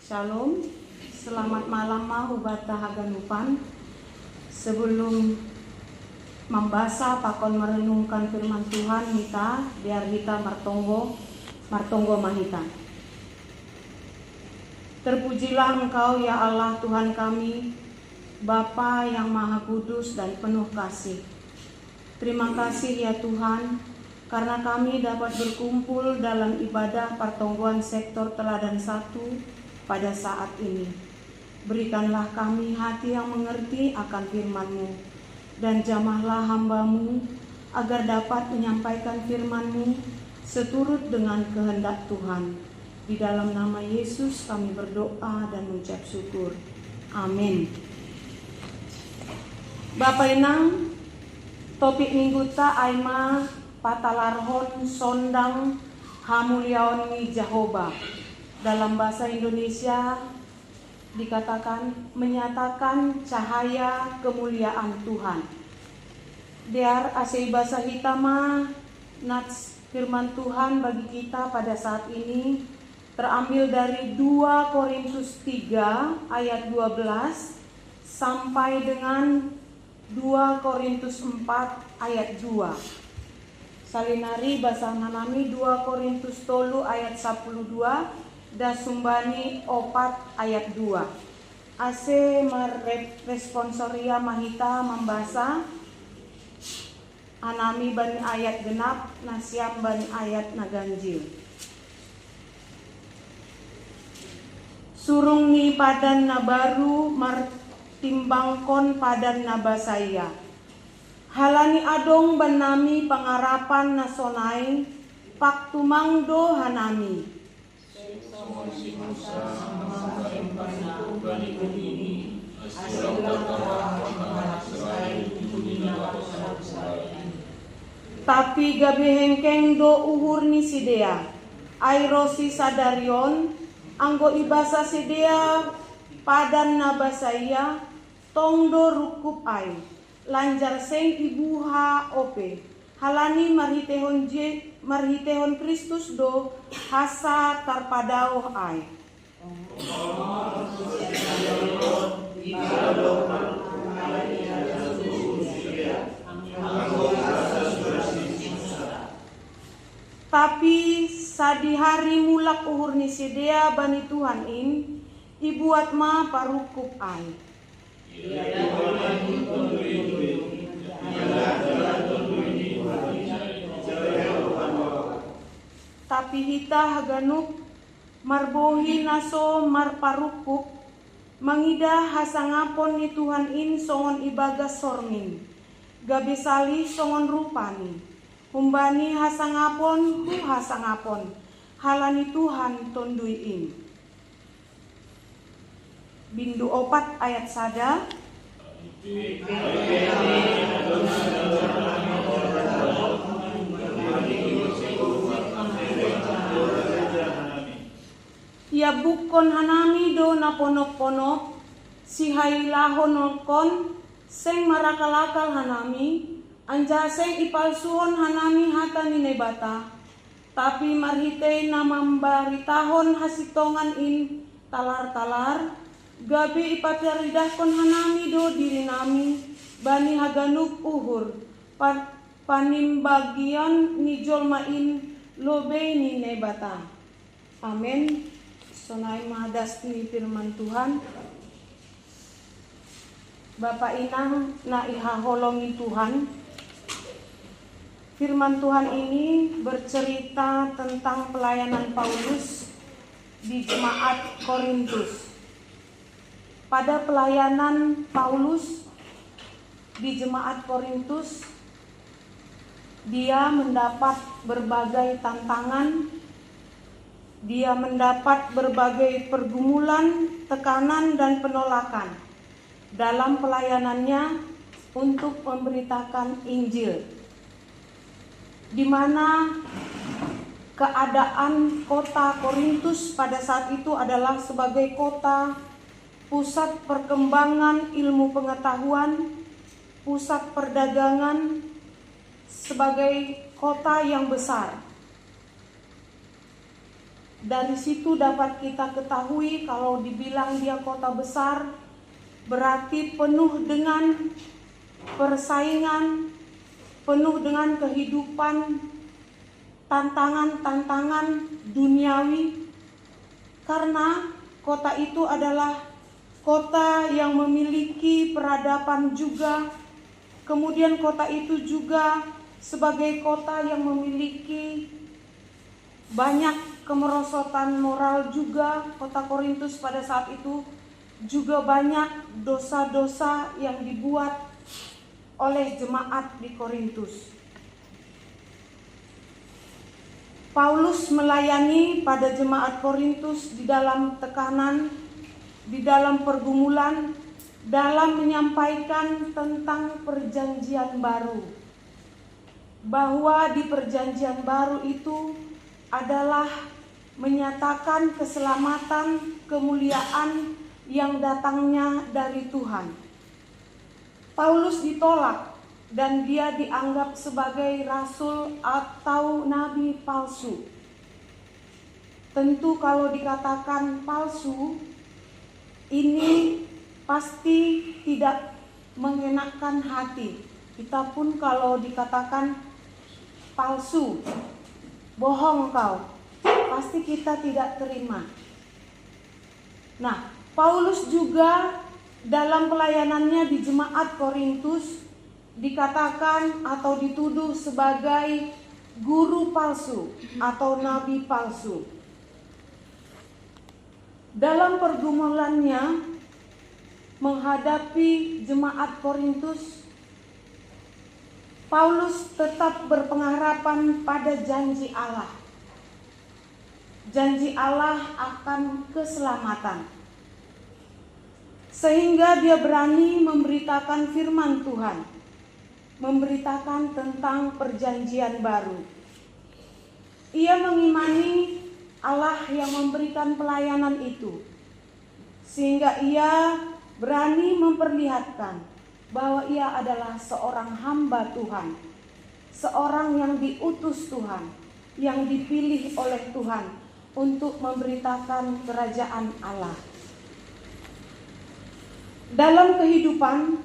Shalom, selamat malam mahubata haganupan. Sebelum membaca pakon merenungkan firman Tuhan kita, biar kita martonggo mahita. Terpujilah Engkau ya Allah Tuhan kami, Bapa yang Maha Kudus dan penuh kasih. Terima kasih ya Tuhan, karena kami dapat berkumpul dalam ibadah pertongguan sektor teladan 1 pada saat ini. Berikanlah kami hati yang mengerti akan firman-Mu, dan jamahlah hamba-Mu agar dapat menyampaikan firman-Mu seturut dengan kehendak Tuhan. Di dalam nama Yesus kami berdoa dan mengucap syukur. Amin. Bapak Inang, topik minggu ta aima patalarhon sondang hamuliaon ni Jehovah. Dalam bahasa Indonesia dikatakan menyatakan cahaya kemuliaan Tuhan. Diar asai bahasa hitama nats firman Tuhan bagi kita pada saat ini terambil dari 2 Korintus 3 ayat 12 sampai dengan 2 Korintus 4 ayat 2. Salinari bahasa nanami 2 Korintus 3 ayat 12 dan sumbani 4 ayat 2. Ase responsoria mahita membaca anami bani ayat genap nasiam bani ayat naganjil. Surung ni padan na baru martimbangkon padan na basaya. Halani adong banami pangarapan na sonai paktumangdo hanami. Tapi gabi hengkeng do uhur ni sidea airosi sadarion anggo ibasa sidea padan nabasaya tongdo rukup ai lanjar seng ibuha ope halani marhitehon Kristus do hasa tarpadao ai. Tapi sadi hari mulak uhur ni sidea bani Tuhan in ibuat ma parukup ai. Tapi hita haganuk marbohi naso marparukup mangida hasangapon ni Tuhan in songon ibagas sormin gabi salih songon rupani humbani hasangapon hu hasangapon halani Tuhan tondui in. Bindu 4 ayat sada. Ya bukon hanami do na ponok-ponok si hailahon kon seng marakalakal hanami anja seng ipalsuhon hanami hata ni nebata tapi marhite na mambaritahon hasitongan in talar-talar gabi ipatiridahkon hanami do diri nami bani haganuk uhur panimbagian ni jolmain lobe ni nebata. Amin. Sonai mahadas ni firman Tuhan. Bapak Inang na ihaholongi Tuhan. Firman Tuhan ini bercerita tentang pelayanan Paulus di jemaat Korintus. Pada pelayanan Paulus di jemaat Korintus, dia mendapat berbagai tantangan. Dia mendapat berbagai pergumulan, tekanan dan penolakan dalam pelayanannya untuk memberitakan Injil. Di mana keadaan kota Korintus pada saat itu adalah sebagai kota pusat perkembangan ilmu pengetahuan, pusat perdagangan, sebagai kota yang besar. Dari situ dapat kita ketahui kalau dibilang dia kota besar, berarti penuh dengan persaingan, penuh dengan kehidupan, tantangan-tantangan duniawi. Karena kota itu adalah kota yang memiliki peradaban juga. Kemudian kota itu juga sebagai kota yang memiliki banyak kemerosotan moral juga. Kota Korintus pada saat itu juga banyak dosa-dosa yang dibuat oleh jemaat di Korintus. Paulus melayani pada jemaat Korintus di dalam tekanan, di dalam pergumulan, dalam menyampaikan tentang perjanjian baru. Bahwa di perjanjian baru itu adalah menyatakan keselamatan, kemuliaan yang datangnya dari Tuhan. Paulus ditolak dan dia dianggap sebagai rasul atau nabi palsu. Tentu kalau dikatakan palsu, ini pasti tidak mengenakan hati. Kita pun kalau dikatakan palsu, bohong kau, pasti kita tidak terima. Nah, Paulus juga dalam pelayanannya di jemaat Korintus dikatakan atau dituduh sebagai guru palsu atau nabi palsu. Dalam pergumulannya menghadapi jemaat Korintus, Paulus tetap berpengharapan pada janji Allah. Janji Allah akan keselamatan. Sehingga dia berani memberitakan firman Tuhan, memberitakan tentang perjanjian baru. Ia mengimani Allah yang memberikan pelayanan itu, sehingga ia berani memperlihatkan bahwa ia adalah seorang hamba Tuhan, seorang yang diutus Tuhan, yang dipilih oleh Tuhan untuk memberitakan kerajaan Allah. Dalam kehidupan,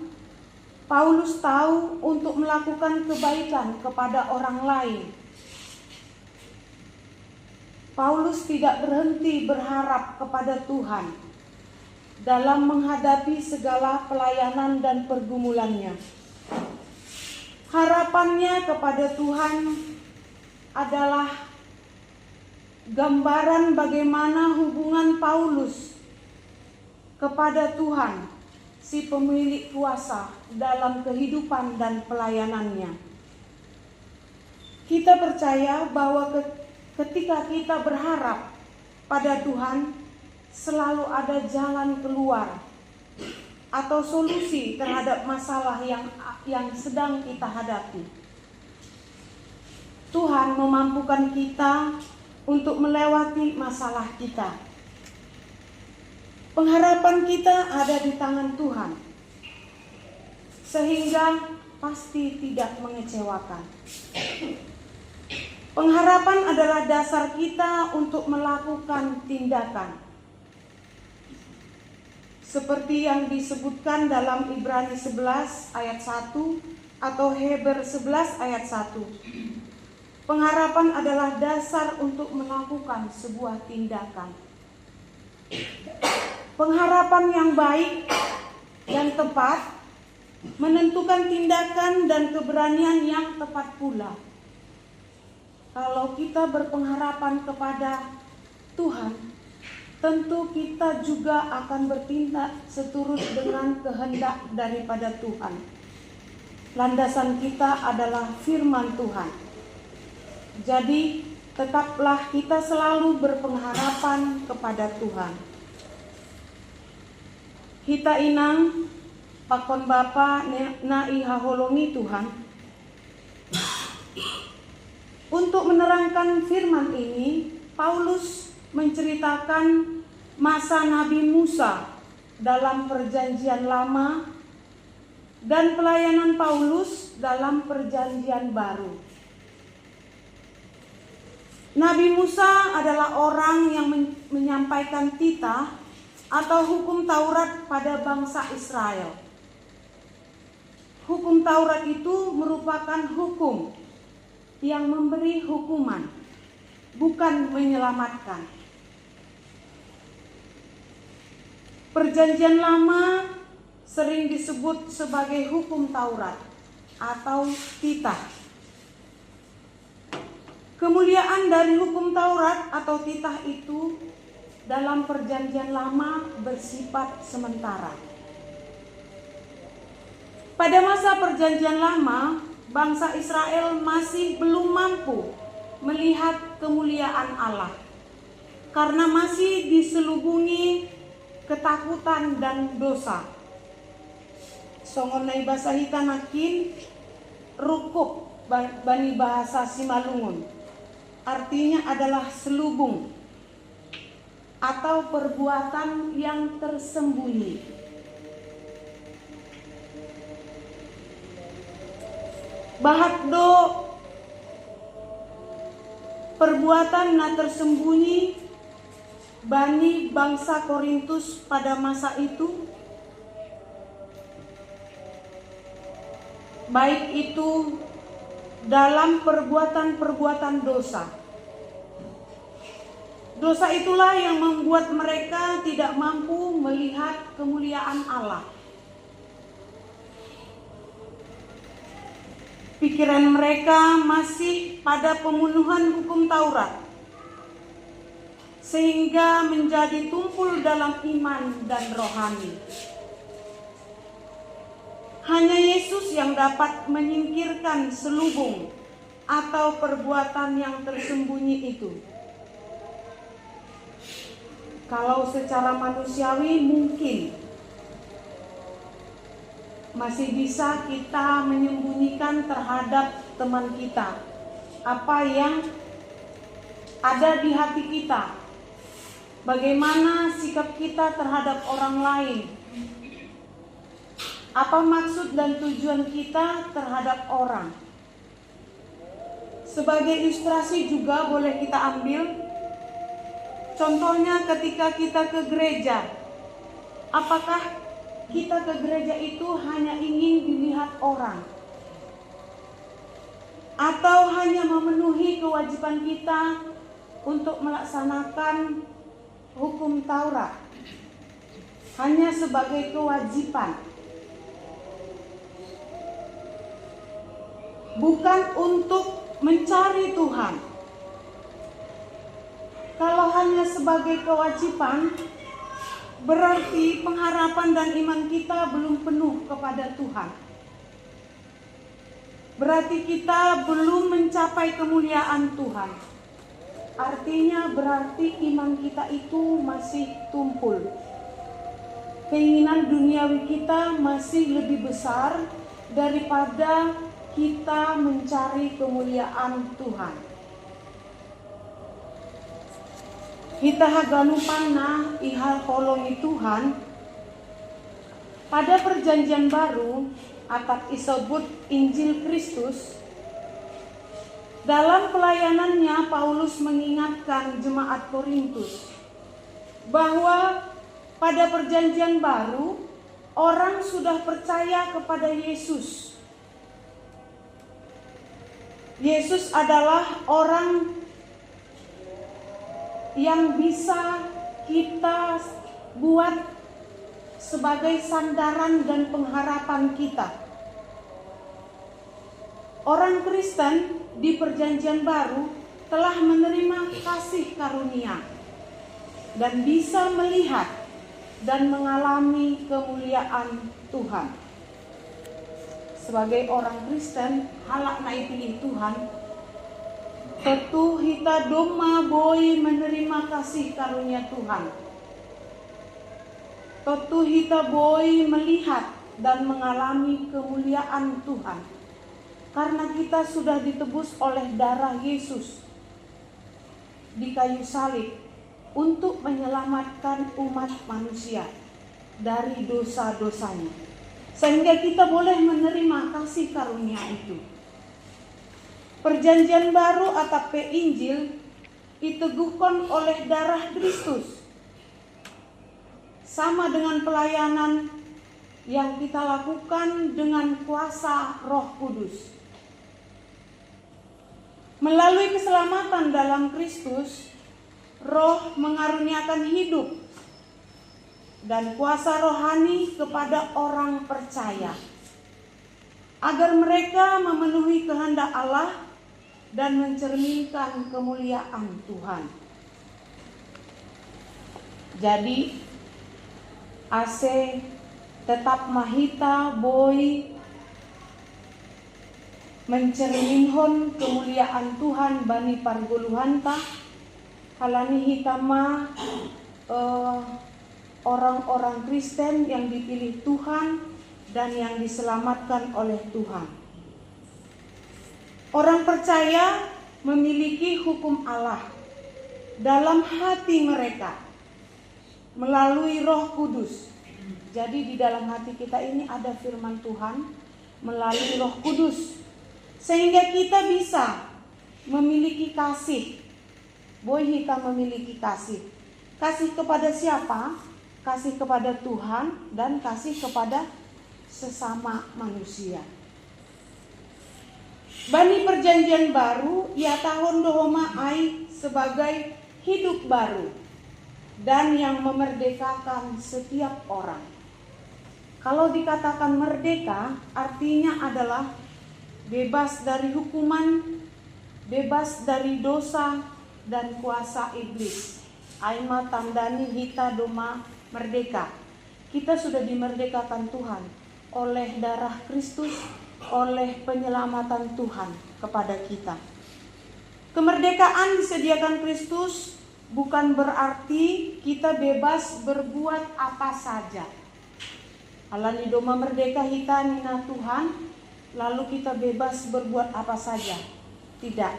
Paulus tahu untuk melakukan kebaikan kepada orang lain. Paulus tidak berhenti berharap kepada Tuhan dalam menghadapi segala pelayanan dan pergumulannya. Harapannya kepada Tuhan adalah gambaran bagaimana hubungan Paulus kepada Tuhan, si pemilik kuasa dalam kehidupan dan pelayanannya. Kita percaya bahwa ketika kita berharap pada Tuhan, selalu ada jalan keluar atau solusi terhadap masalah yang sedang kita hadapi. Tuhan memampukan kita untuk melewati masalah kita. Pengharapan kita ada di tangan Tuhan, sehingga pasti tidak mengecewakan. Pengharapan adalah dasar kita untuk melakukan tindakan. Seperti yang disebutkan dalam Ibrani 11 ayat 1 atau Heber 11 ayat 1. Pengharapan adalah dasar untuk melakukan sebuah tindakan. Pengharapan yang baik dan tepat menentukan tindakan dan keberanian yang tepat pula. Kalau kita berpengharapan kepada Tuhan, tentu kita juga akan bertindak seturut dengan kehendak daripada Tuhan. Landasan kita adalah firman Tuhan. Jadi, tetaplah kita selalu berpengharapan kepada Tuhan. Hita inang pakon Bapa nai haholongi Tuhan. Untuk menerangkan firman ini, Paulus menceritakan masa Nabi Musa dalam perjanjian lama dan pelayanan Paulus dalam perjanjian baru. Nabi Musa adalah orang yang menyampaikan titah atau hukum Taurat pada bangsa Israel. Hukum Taurat itu merupakan hukum yang memberi hukuman, bukan menyelamatkan. Perjanjian Lama sering disebut sebagai hukum Taurat atau titah. Kemuliaan dari hukum Taurat atau titah itu dalam Perjanjian Lama bersifat sementara. Pada masa Perjanjian Lama, bangsa Israel masih belum mampu melihat kemuliaan Allah karena masih diselubungi ketakutan dan dosa. Songonai basahita nakin rukup bani bahasa Simalungun. Artinya adalah selubung atau perbuatan yang tersembunyi. Bahakdo perbuatan na tersembunyi bani bangsa Korintus pada masa itu, baik itu dalam perbuatan-perbuatan dosa. Dosa itulah yang membuat mereka tidak mampu melihat kemuliaan Allah. Pikiran mereka masih pada pemenuhan hukum Taurat, sehingga menjadi tumpul dalam iman dan rohani. Hanya Yesus yang dapat menyingkirkan selubung atau perbuatan yang tersembunyi itu. Kalau secara manusiawi mungkin masih bisa kita menyembunyikan terhadap teman kita apa yang ada di hati kita, bagaimana sikap kita terhadap orang lain, apa maksud dan tujuan kita terhadap orang. Sebagai ilustrasi juga boleh kita ambil contohnya ketika kita ke gereja. Apakah kita ke gereja itu hanya ingin dilihat orang, atau hanya memenuhi kewajiban kita untuk melaksanakan hukum Taurat hanya sebagai kewajiban, bukan untuk mencari Tuhan? Kalau hanya sebagai kewajiban, berarti pengharapan dan iman kita belum penuh kepada Tuhan. Berarti kita belum mencapai kemuliaan Tuhan. Artinya berarti iman kita itu masih tumpul. Keinginan duniawi kita masih lebih besar daripada kita mencari kemuliaan Tuhan. Kita haganupanna ihal kolongi Tuhan. Pada perjanjian baru atau disebut Injil Kristus, dalam pelayanannya Paulus mengingatkan jemaat Korintus bahwa pada perjanjian baru orang sudah percaya kepada Yesus. Yesus adalah orang yang bisa kita buat sebagai sandaran dan pengharapan kita. Orang Kristen di perjanjian baru telah menerima kasih karunia dan bisa melihat dan mengalami kemuliaan Tuhan. Sebagai orang Kristen, halak naik pilih Tuhan, tentu kita doma boy menerima kasih karunia Tuhan. Tentu kita boy melihat dan mengalami kemuliaan Tuhan. Karena kita sudah ditebus oleh darah Yesus di kayu salib untuk menyelamatkan umat manusia dari dosa-dosanya. Sehingga kita boleh menerima kasih karunia itu. Perjanjian baru atau Injil diteguhkan oleh darah Kristus. Sama dengan pelayanan yang kita lakukan dengan kuasa Roh Kudus. Melalui keselamatan dalam Kristus, Roh mengaruniakan hidup dan kuasa rohani kepada orang percaya, agar mereka memenuhi kehendak Allah dan mencerminkan kemuliaan Tuhan. Jadi, AC tetap mahita boy mencerminkan kemuliaan Tuhan bani parguluhanta halani hitama orang-orang Kristen yang dipilih Tuhan dan yang diselamatkan oleh Tuhan. Orang percaya memiliki hukum Allah dalam hati mereka melalui Roh Kudus. Jadi di dalam hati kita ini ada firman Tuhan melalui Roh Kudus, sehingga kita bisa memiliki kasih. Boy kita memiliki kasih. Kasih kepada siapa? Kasih kepada Tuhan dan kasih kepada sesama manusia. Bani perjanjian baru, ya tahun dohoma ai sebagai hidup baru dan yang memerdekakan setiap orang. Kalau dikatakan merdeka, artinya adalah bebas dari hukuman, bebas dari dosa dan kuasa iblis. Aima tandani hita doma merdeka. Kita sudah dimerdekakan Tuhan oleh darah Kristus, oleh penyelamatan Tuhan kepada kita. Kemerdekaan disediakan Kristus bukan berarti kita bebas berbuat apa saja. Alani doma merdeka hita nina Tuhan, lalu kita bebas berbuat apa saja. Tidak.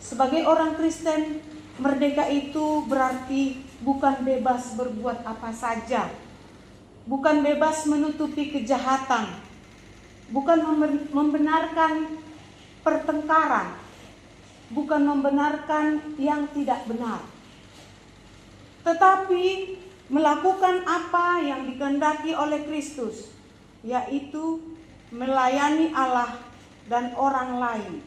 Sebagai orang Kristen, merdeka itu berarti bukan bebas berbuat apa saja. Bukan bebas menutupi kejahatan. Bukan membenarkan pertengkaran. Bukan membenarkan yang tidak benar. Tetapi melakukan apa yang dikehendaki oleh Kristus, yaitu melayani Allah dan orang lain.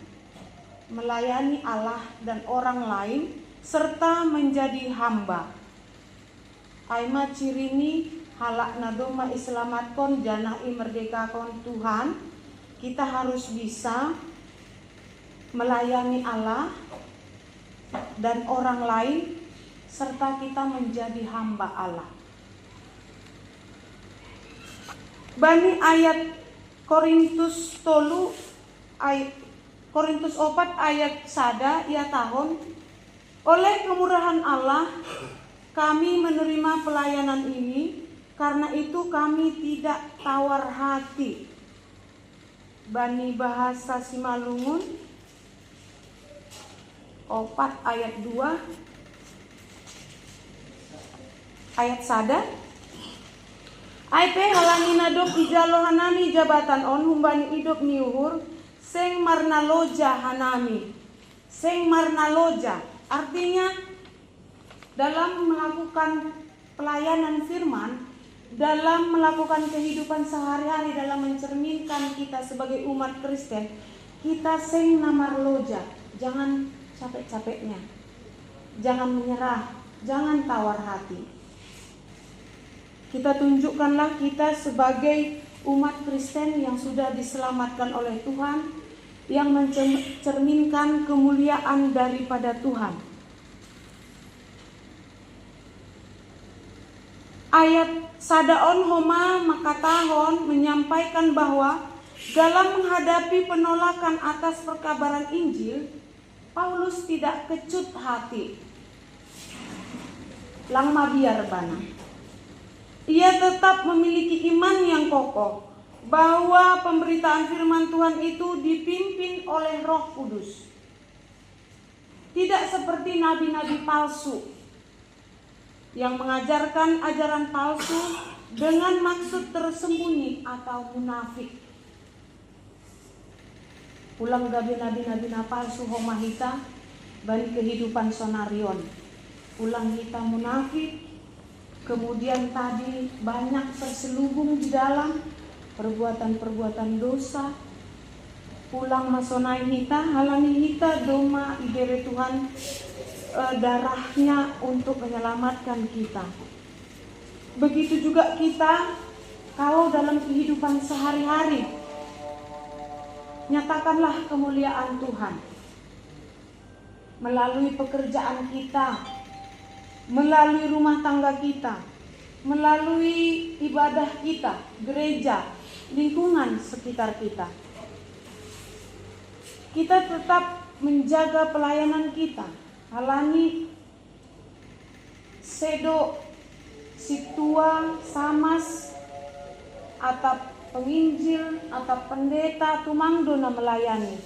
Melayani Allah dan orang lain serta menjadi hamba. Aima cirini halak nadoma islamatkon janai merdekakon Tuhan. Kita harus bisa melayani Allah dan orang lain serta kita menjadi hamba Allah. Bani ayat Korintus 4 ayat sada ya tahun, oleh kemurahan Allah kami menerima pelayanan ini, karena itu kami tidak tawar hati. Bani bahasa Simalungun 4 ayat 2 ayat sada. IP halangi nadok ijalo hanami jabatan on humbani idop niuhur seng marna loja hanami. Seng marna loja artinya dalam melakukan pelayanan firman, dalam melakukan kehidupan sehari-hari, dalam mencerminkan kita sebagai umat Kristen, kita seng namar loja. Jangan capek-capeknya, jangan menyerah, jangan tawar hati. Kita tunjukkanlah kita sebagai umat Kristen yang sudah diselamatkan oleh Tuhan, yang mencerminkan kemuliaan daripada Tuhan. Ayat Sadaon Homa Makatahon menyampaikan bahwa dalam menghadapi penolakan atas perkabaran Injil, Paulus tidak kecut hati. Langma biar bana. Ia tetap memiliki iman yang kokoh bahwa pemberitaan firman Tuhan itu dipimpin oleh Roh Kudus. Tidak seperti nabi-nabi palsu yang mengajarkan ajaran palsu dengan maksud tersembunyi atau munafik. Ulang gabi nabi-nabi palsu homahita bani kehidupan sonarion. Ulang kita munafik, kemudian tadi banyak terselubung di dalam perbuatan-perbuatan dosa. Pulang masonai hita, halani hita doma ibere Tuhan darahnya untuk menyelamatkan kita. Begitu juga kita, kalau dalam kehidupan sehari-hari, nyatakanlah kemuliaan Tuhan melalui pekerjaan kita, melalui rumah tangga kita, melalui ibadah kita, gereja, lingkungan sekitar kita. Kita tetap menjaga pelayanan kita. Halani sedo situa samas atap penginjil, atap pendeta tumangdona melayani.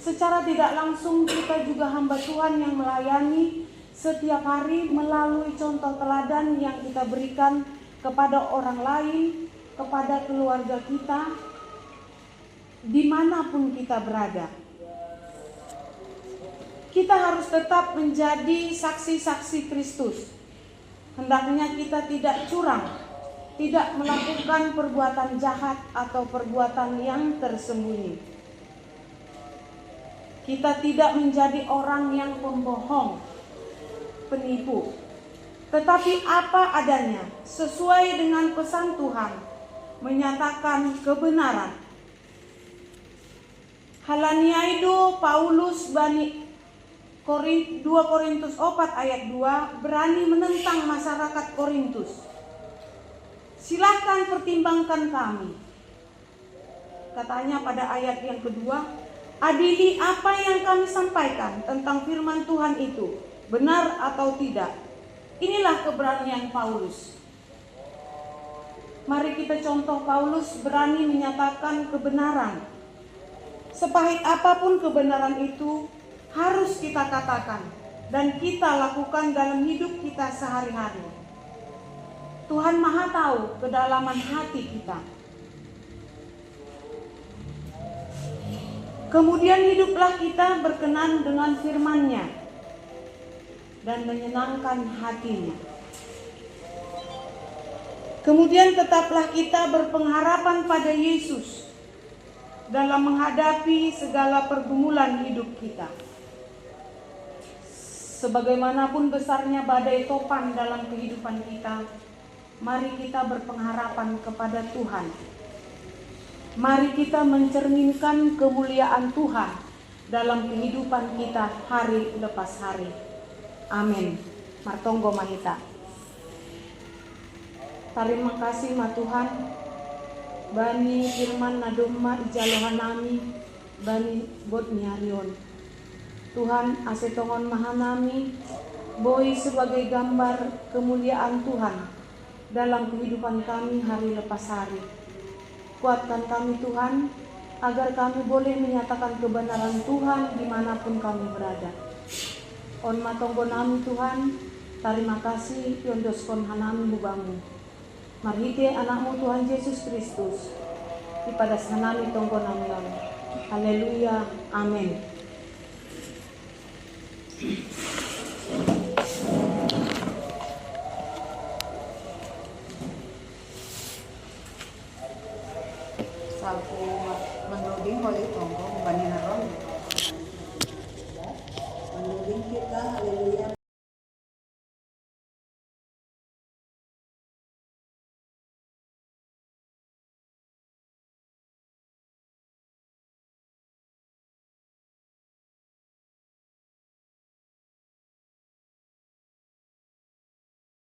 Secara tidak langsung kita juga hamba Tuhan yang melayani setiap hari melalui contoh teladan yang kita berikan kepada orang lain, kepada keluarga kita, dimanapun kita berada. Kita harus tetap menjadi saksi-saksi Kristus. Hendaknya kita tidak curang, tidak melakukan perbuatan jahat atau perbuatan yang tersembunyi. Kita tidak menjadi orang yang pembohong, penipu, tetapi apa adanya, sesuai dengan pesan Tuhan, menyatakan kebenaran. Halaniaido Paulus bani 2 Korintus 4 ayat 2 berani menentang masyarakat Korintus. Silakan pertimbangkan kami. Katanya pada ayat yang kedua, adili apa yang kami sampaikan tentang firman Tuhan itu, benar atau tidak. Inilah keberanian Paulus. Mari kita contoh Paulus berani menyatakan kebenaran. Sepahit apapun kebenaran itu, harus kita katakan dan kita lakukan dalam hidup kita sehari-hari. Tuhan Maha tahu kedalaman hati kita. Kemudian hiduplah kita berkenan dengan firman-Nya dan menyenangkan hatinya. Kemudian tetaplah kita berpengharapan pada Yesus dalam menghadapi segala pergumulan hidup kita. Sebagaimanapun besarnya badai topan dalam kehidupan kita, mari kita berpengharapan kepada Tuhan. Mari kita mencerminkan kemuliaan Tuhan dalam kehidupan kita hari lepas hari. Amin. Martonggo mahita. Terima kasih ma Tuhan. Bani firman nadoma ijalohanami, bani bot niarion. Tuhan asetongon mahanami, boy sebagai gambar kemuliaan Tuhan dalam kehidupan kami hari lepas hari. Kuatkan kami Tuhan, agar kami boleh menyatakan kebenaran Tuhan dimanapun kami berada. On matonggo nami Tuhan, terima kasih yondos kon hanami mubamu. Marhite anakmu Tuhan Yesus Kristus, ipadas hanami tonggo nami on. Haleluya, amin. Salku menuding oleh tonggo baninaron